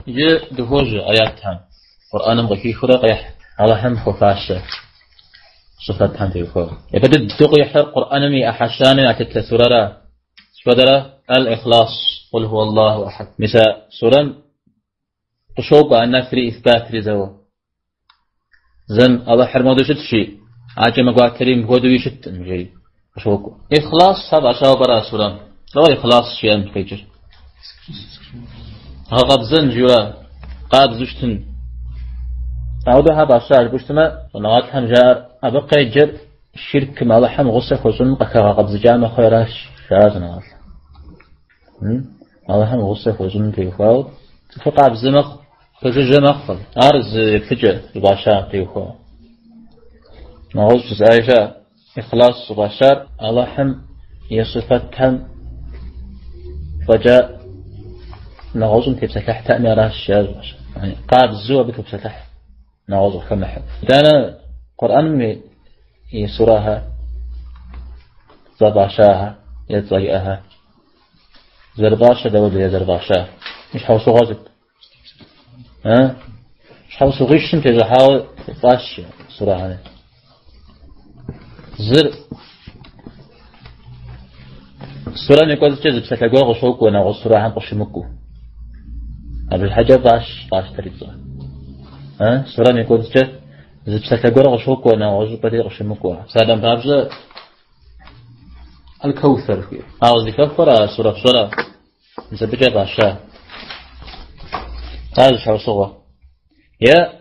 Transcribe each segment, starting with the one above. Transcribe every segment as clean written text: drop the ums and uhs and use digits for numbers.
يجي دهوج آياتهم قرآن مغفي خرق يح الله هم خفاش صفات هم تيخو يبدأ دقي حر قرآن مي أحشان أتت سورة سورة الإخلاص قل هو الله أحد مثل سورة قشوب أن في إثبات رزوا زن الله حرمه دوشت شيء عجم قاترين بودو يشت مجري قشوب إخلاص هذا أشياء برا سورة لو إخلاص شيء مفجر هذا زن جوا قاد زوجتن أوده هذا الشعر بجتمع ونوات هم جار أبقى يجر الشرك ما الله هم غصة خصوصا قكا قبض جامع خيراش شازنا الله هم غصة خصوصا تيخواو تفقع بزمق فجمق أرز فجر الباشا تيخواو نغوص جزائشة إخلاص الباشر الله هم يصفتهم فجاء نغوصن تبسكح تأميراش شاز يعني قاب الزوء بتبسكح نغوص كمح دانا قرآن مي يسراها زباشاها يتضيئها زرباشا دول يا زرباشا مش حوصو غازب مش حوصو غيشن تجا حاول باش سراها زر سورة نقول تجذب بسكاقوا غشوك ونغوص سراها قشمكو هذا الحاجة باش تريد سورة نقول تجذب بسكاقوا غشوك ونغوص بدي قشمكو سادم بابزة الكوثر عاوز يكفر سورة نسبجة باشا هذا شو صغة يا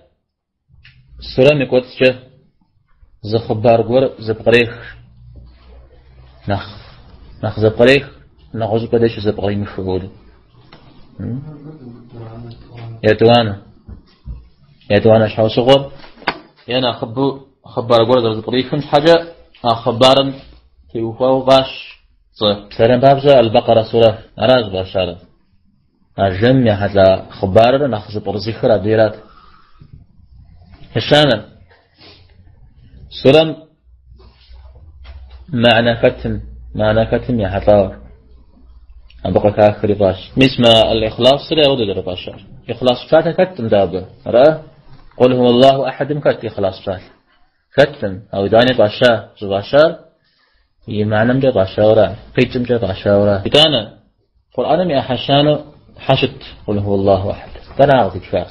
سورة نقول تجذب زخبار قور زبقريخ نخ زبقريخ نغوز بديش زبقري مفعول يا توانا شو صغر يانا خبار قور زبقريخ حاجة خبارا تيوفاو باش سلام بابزة البقرة سورة أراز باشارة الجمع هذا خبار نخ زبقر زخرة ديرات هشانا سورة معنى كتم يا حطار أبقى كآخر باش مسمى الإخلاص سورة أود الرباشر إخلاص فاتح كتم دابة رأى قل هو الله أحد مكت إخلاص فاتح كتم أو داني باشا زباشر يمعنى مجا باشورا قيتم جا باشورا بتانا قرآن مي حشانو حشت قل هو الله أحد ترى أعطي كفاية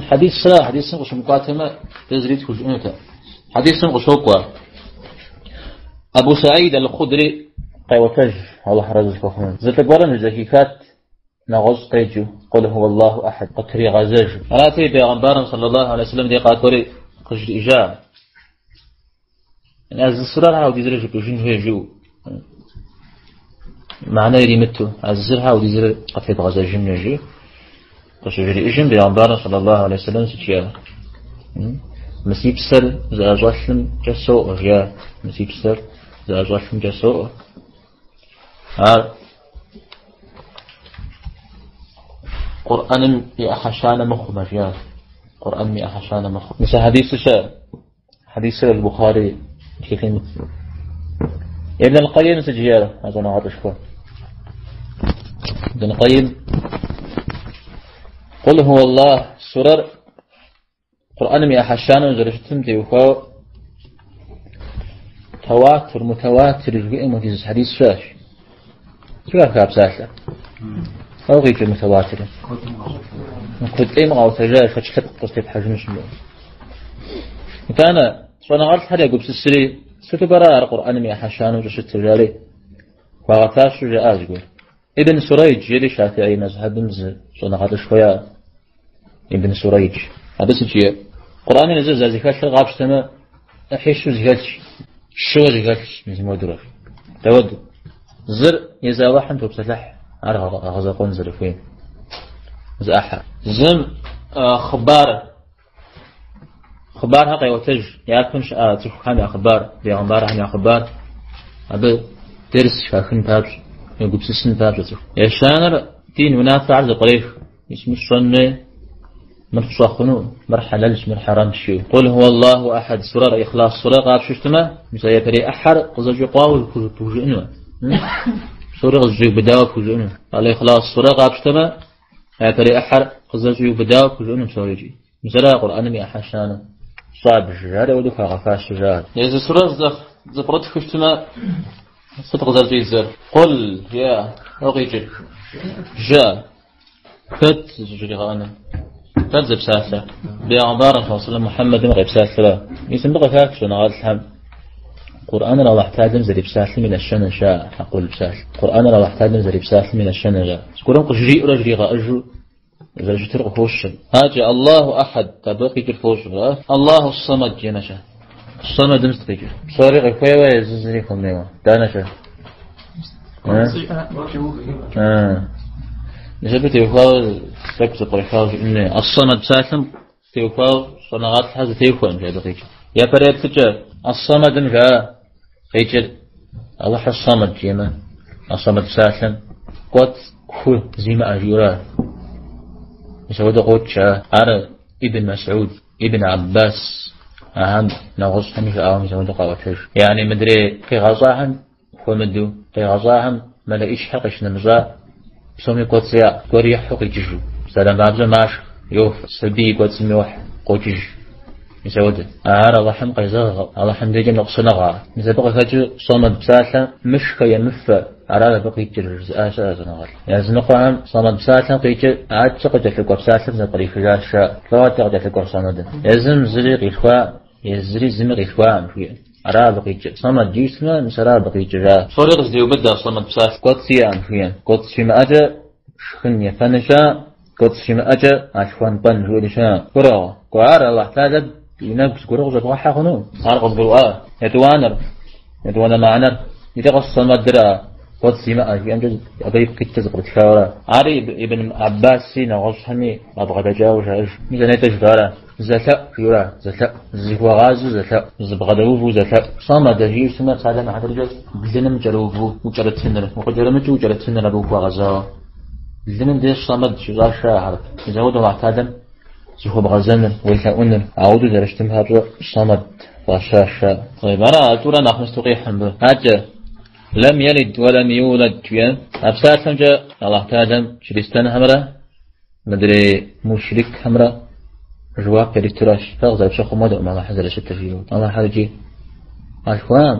حديث صلاة حديث سنقش مقاتمة تزريد كجنوتا حديث سنقش هو أبو سعيد الخدري قيوتج الله رزق فخمن زتقبرن الزكيكات نغز قيجو قل هو الله أحد قطري غزاج راتي بيغنبارا صلى الله عليه وسلم دي قاتوري قجر إجاء يعني أز السرار هاو دي زرج بجن هيجو معنى يريمتو أز السرار هاو دي زرج قطري غزاج نجو قشجري إجن بيغنبارا صلى الله عليه وسلم سيتيا مسيب سر زاجواشم جسو غيا مسيب سر زاجواشم جسو قرآن بأحشان مخ مجال قرآن بأحشان مخ مثل حديث البخاري كيفين ابن القيم سجياله هذا نعطي شكوى ابن القيم قل هو الله سورة قرآن مي أحشان وزرشتم تيوخو متواتر جئ مجلس حديث فاش شو كاب ساسة أو غير متواتر كنت أي مغاو تجاه فتشتت قصتي حجم شنو فأنا صنع عرض حد يقول بسسري ستبرا القرآن مي أحشان وزرشت تجاري وغتاش جاء يقول ابن سريج يلي شافعي مذهب مز صنع عرض شوية ابن سريج هذا سجيه قرآن نزل زكاة غابش تما أحيش زكاة شو زكاة مثل ما درف تود زر يزاوحن توبسلح على غزقون زرفين زاحة زم خبار هقي وتج يأكلش تفهم أخبار بيغنبار هم أخبار أبى درس شاكن بابج يقول بسسن بابج يشانر دين ونافع عرض قريش اسمه الصنة مرصخنو مرحلة مرحرم شيء قل هو الله أحد سورة إخلاص سورة قاب شفتما مسايا بري أحد قزج قاول كوجئنو سورة قزج بداوا كوجئنو على إخلاص سورة قاب شفتما هاتري أحر قزاز يبدأ كلهم سوريجي مثلا قرآن مي أحشان صعب الجهاد ودو خافاش الجهاد إذا سورة زبرت خشتنا صدق زرجي زر قل يا أغيجي جاء فت جري غانا فت زب ساسة بيعبارة صلى الله عليه وسلم محمد غيب ساسة يسمى غفاك شو نغاد الحمد قرآن الله احتاج زري بساسة من الشن شاء أقول بساسة قرآن الله احتاج زري بساسة من الشن جاء قرآن قجري رجري غاجو زرجي ترق فوش هاجي الله أحد تبقي كالفوش الله الصمد جنشا الصمد مستقيم صاري غفايا ويززري خميوة دانشا نجيب تيوفاو سكت بريخاو إنه الصمد ساسم تيوفاو صناعات هذا تيوفاو جاي دقيق يا بريد تجا الصمد نجا خيجر الله الصمد جيما الصمد ساسم قد كو زيما أجيرا يسوي دقوتشا على ابن مسعود ابن عباس أهم نغص همش أهم يسوي دقوتش يعني مدري في غزاهم ومدو في غزاهم ما لقيش حقش نمزا بسومي قوتسيا قوري حقي جيجو سلام عبزا ماش يوف سبي قوتس ميوح قوتيج يسود الله حم قيزغ الله حم ديجي نقصنغا نزبق فاجو صمد بساسا مش كي مف على بقي جرز آسا زنغال يزنقهم صمد بساسا قيج عاد تقدر تلقى بساسا زنقري فجاش لا تقدر تلقى صمد يزم زري غيخوا يزري زم غيخوا مفيه على بقي صمد جيسنا مسرا بقي جرا صوري غزدي وبدا صمد بساسا قدسي مفيه قدسي ما أجا شخن يفنشا قدسي ما أجا عشوان بن جودشا قرا قعار الله تعالى ينبس قرا غزد واحد خنو عارق قرا يتوانا معنا يتقص صمد درا قدسي ما أجي أنجز أبي بقيت تقرأ شاورا عاري ابن عباس سينا غصحني أبغى تجاوز عش ميزانية تجارة زكاء يورا زكاء زكوا غاز زكاء زبغدوه زكاء صامد جير سمع سالم عند الرجال بلنا مجروه وجرت سنة وقدرنا جو جرت سنة روح وغزا بلنا ديش صامد شجار شاهر يزود معتادم زكوا بغزنا والكأن عود درجتم هذا صامد وشاش طيب أنا أتورا نخمس تقيحهم به هذا لم يلد ولم يولد جيان أبساسم جاء الله تعالى شريستان همرا مدري مشرك همرا جواب بريتراش فغزا بشخو مدعو ما الله حزر شتفيه الله حرجي أخوان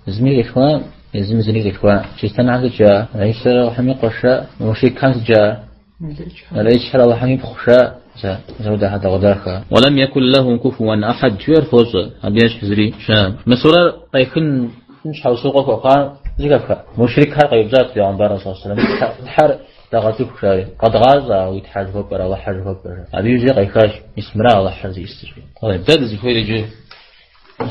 زميل إخوان زميل إخوان شريستان عزل جاء عيسى وحمي قرشاء مشرك كانت جاء الأيش حر الله حمي بخشاء زود هذا غداخا ولم يكن له كفوا أحد جوار فوز أبياش حزري شام مسورة طيخن مش حوسوقك وقال زكاك مشرك هر قيبزات في عمبار صلى الله عليه وسلم حر دغتك شاي قد غازا ويتحاجه برا وحاجه برا ابي يجي قيخاش اسمرا الله حرز يستشفي طيب ده زي يجي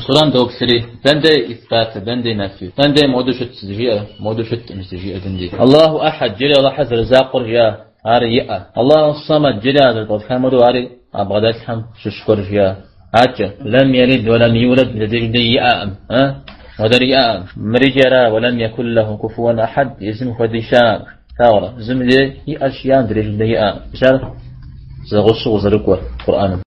صلان دوك سري بندي اثبات بندي نفي بندي مودشت تسجيه مودشت مستجيه بندي الله احد جل الله حزر زاقر يا اريا الله الصمد جل هذا القول خمدو اري ابغدات حم شكر يا اجا لم يلد ولم يولد لدي ام ودريا مريجرا ولم يكن له كفوا أحد اسم خديشان ثورة زملي هي أشياء دريج ليا بشار زغش وزرقوا القرآن